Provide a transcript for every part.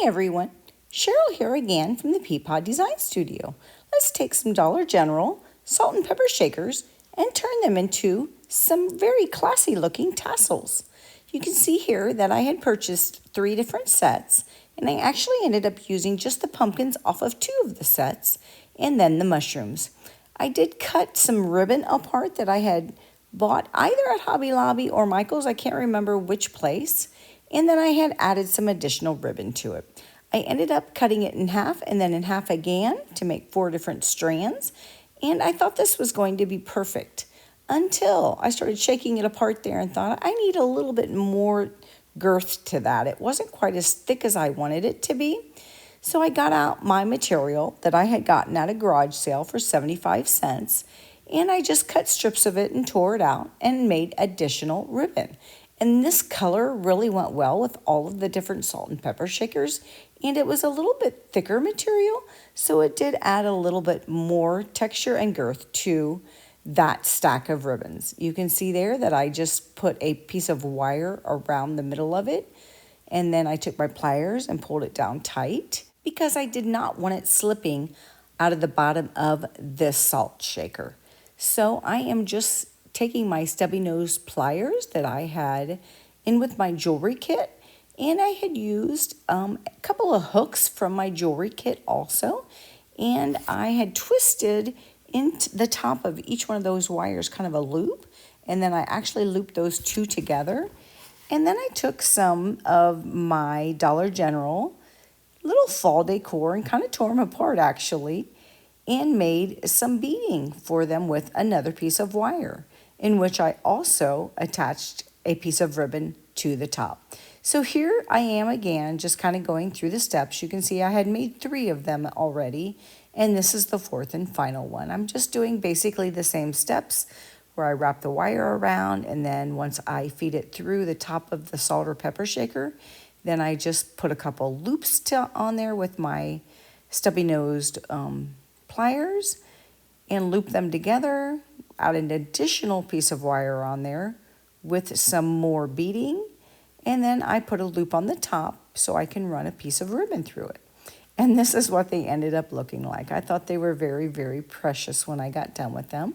Hey everyone, Cheryl here again from the Peapod Design Studio. Let's take some Dollar General salt and pepper shakers and turn them into some very classy looking tassels. You can see here that I had purchased 3 different sets, and I actually ended up using just the pumpkins off of 2 of the sets and then the mushrooms. I did cut some ribbon apart that I had bought either at Hobby Lobby or Michael's, I can't remember which place, and then I had added some additional ribbon to it. I ended up cutting it in half and then in half again to make 4 different strands, and I thought this was going to be perfect until I started shaking it apart there and thought I need a little bit more girth to that. It wasn't quite as thick as I wanted it to be. So I got out my material that I had gotten at a garage sale for 75 cents, and I just cut strips of it and tore it out and made additional ribbon. And this color really went well with all of the different salt and pepper shakers, and it was a little bit thicker material, so it did add a little bit more texture and girth to that stack of ribbons. You can see there that I just put a piece of wire around the middle of it, and then I took my pliers and pulled it down tight because I did not want it slipping out of the bottom of this salt shaker. So I am just taking my stubby nose pliers that I had in with my jewelry kit, and I had used a couple of hooks from my jewelry kit also, and I had twisted into the top of each one of those wires kind of a loop, and then I actually looped those 2 together. And then I took some of my Dollar General little fall decor and kind of tore them apart actually, and made some beading for them with another piece of wire, in which I also attached a piece of ribbon to the top. So here I am again, just kind of going through the steps. You can see I had made 3 of them already, and this is the 4th and final one. I'm just doing basically the same steps where I wrap the wire around, and then once I feed it through the top of the salt or pepper shaker, then I just put a couple loops on there with my stubby-nosed pliers and loop them together, add an additional piece of wire on there with some more beading, and then I put a loop on the top so I can run a piece of ribbon through it. And this is what they ended up looking like. I thought they were very, very precious when I got done with them.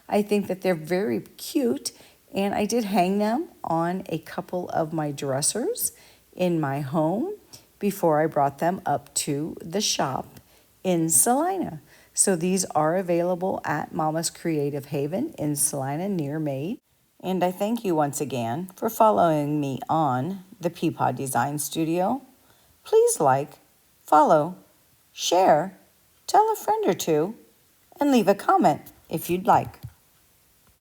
I think that they're very cute, and I did hang them on a couple of my dressers in my home before I brought them up to the shop in Salina. So these are available at Mama's Creative Haven in Salina near Maid. And I thank you once again for following me on the Peapod Design Studio. Please like, follow, share, tell a friend or two, and leave a comment if you'd like.